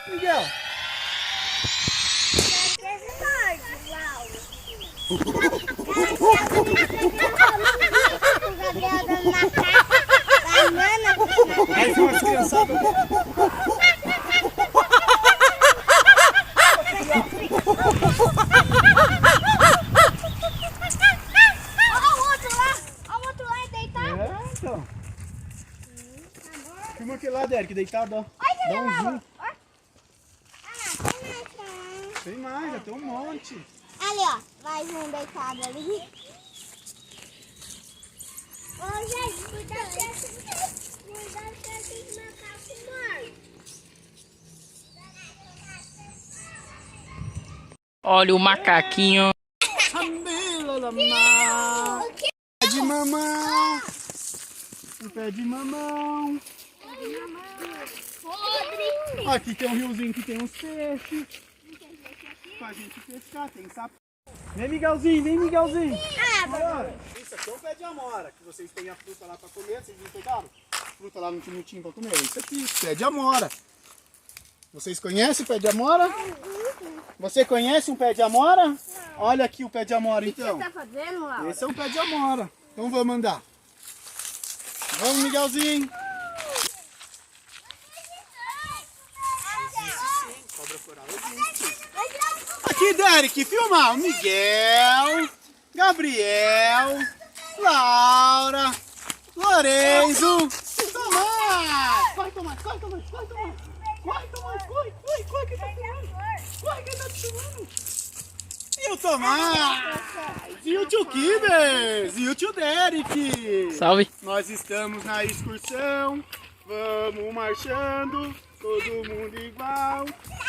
Miguel. Aí foi umas criançadas. Filma aquele lá, Derek, deitado, ó. Dá um zoom. Tem mais, já tem um monte. Ali, ó. Mais um deitado ali. Ô, gente, cuidado que esses macacos mortos. Olha o macaquinho. Pé de mamão. Um pé de mamão. Ó, aqui tem um riozinho que tem uns peixes. Pra gente pescar, tem sapo. Vem, Miguelzinho, vem, Miguelzinho. Bora. Isso aqui é um pé de amora, que vocês têm a fruta lá pra comer. Vocês não pegaram? Fruta lá no timutinho pra comer. Isso aqui, pé de amora. Vocês conhecem o pé de amora? Você conhece um pé de amora? Olha aqui o pé de amora, então. O que você tá fazendo, Laura? Esse é um pé de amora. Então vamos andar. Vamos, Miguelzinho. Cobra coral existe. Aqui, Derek, filma. O Miguel, Gabriel, Laura, Lorenzo. Tomás. Corre, Tomás, corre, Tomás, corre, Tomás. Corre, Tomás, corre, corre, corre, que tá filmando. Corre, que tá te filmando. E o Tomás. E o tio Kibers. E o tio Derek. Salve. Nós estamos na excursão. Vamos marchando. Todo mundo igual.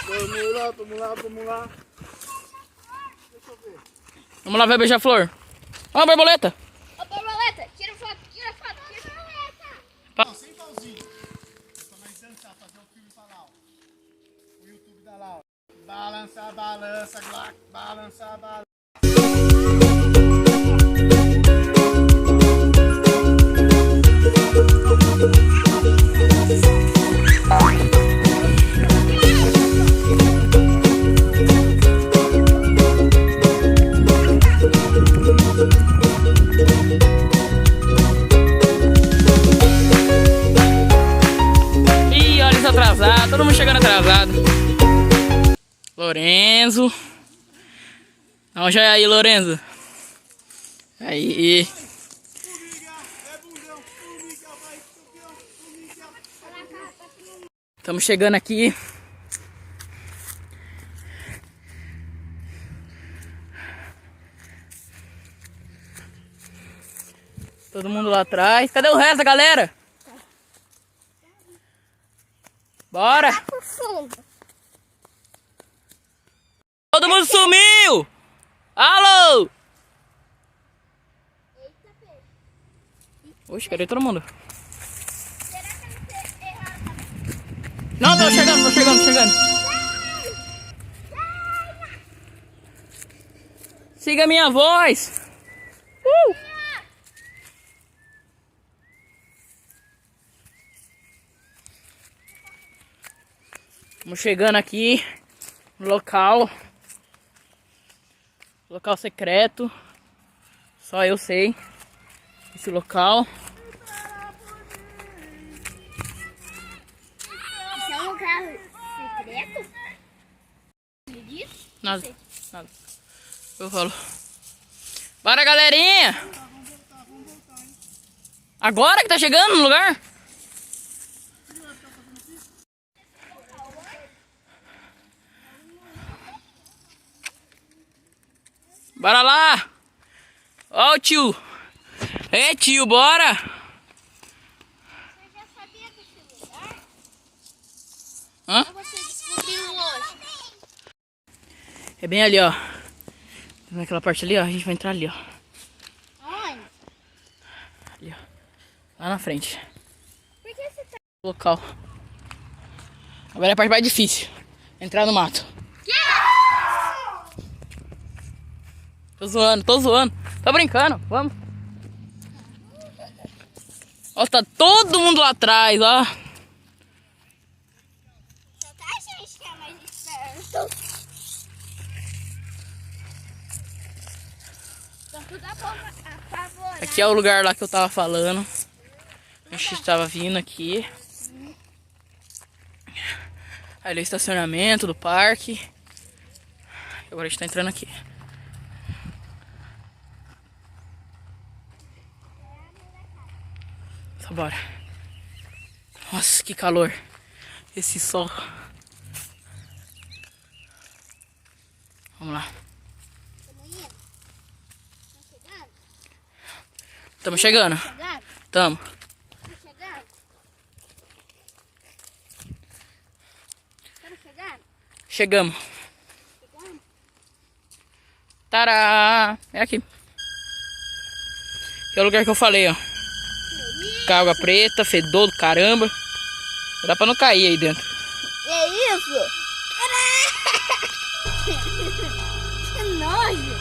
Vamos lá, vamos lá, vamos lá. Deixa eu ver. Vamos lá ver beija-flor. Ó a borboleta. Ô, borboleta, tira foto, tira foto, tira foto. Não, sem pauzinho. É pra nós dançar, fazer um filme pra lá, ó. O YouTube da Laura. Balança, balança, glac, balança, balança. Ih, olha isso atrasado. Todo mundo chegando atrasado. Lorenzo. Dá um joia aí, Lorenzo. Aí. Estamos chegando aqui. Todo mundo lá atrás. Cadê o resto da galera? Bora! Pro fundo. Todo mundo sumiu! Alô! Oxe, cadê todo mundo? Será que eu não sei errar? Não, tô chegando, tô chegando, tô chegando. Siga a minha voz. Estamos chegando aqui no local. Local secreto. Só eu sei esse local. Isso é um lugar secreto? Me diz? Nada, nada. Eu falo. Bora, galerinha! Agora que tá chegando no lugar? Bora lá! Ó o tio! Ei, tio, bora! Você já sabia desse lugar? Hã? Ou você descobriu hoje? É bem ali, ó. Naquela parte ali, ó. A gente vai entrar ali, ó. Onde? Ali, ó. Lá na frente. Por que você tá... Local. Agora é a parte mais difícil. Entrar no mato. Tô zoando, tô zoando. Tô brincando, vamos. Ó, tá todo mundo lá atrás, ó. Só tá a gente gente que é mais esperto. Então tudo apavorar. Aqui é o lugar lá que eu tava falando. A gente estava vindo aqui. Ali é o estacionamento do parque. Agora a gente tá entrando aqui. Então bora. Nossa, que calor. Esse sol. Vamos lá. Estamos chegando. Estamos. Chegamos. Tará! É aqui. Que é o lugar que eu falei, ó. Água preta, fedor do caramba. Dá pra não cair aí dentro. É isso? Que nojo!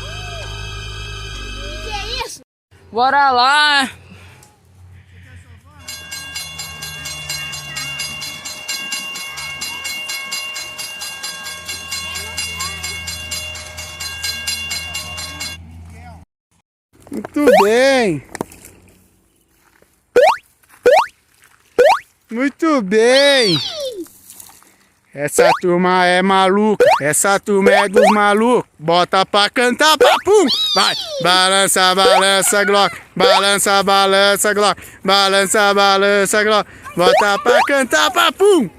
Que é isso? Bora lá! Muito bem. Muito bem. Essa turma é maluca. Essa turma é dos malucos. Bota pra cantar, papum. Vai. Balança, balança, Glock. Balança, balança, Glock. Balança, balança, Glock. Bota pra cantar, papum.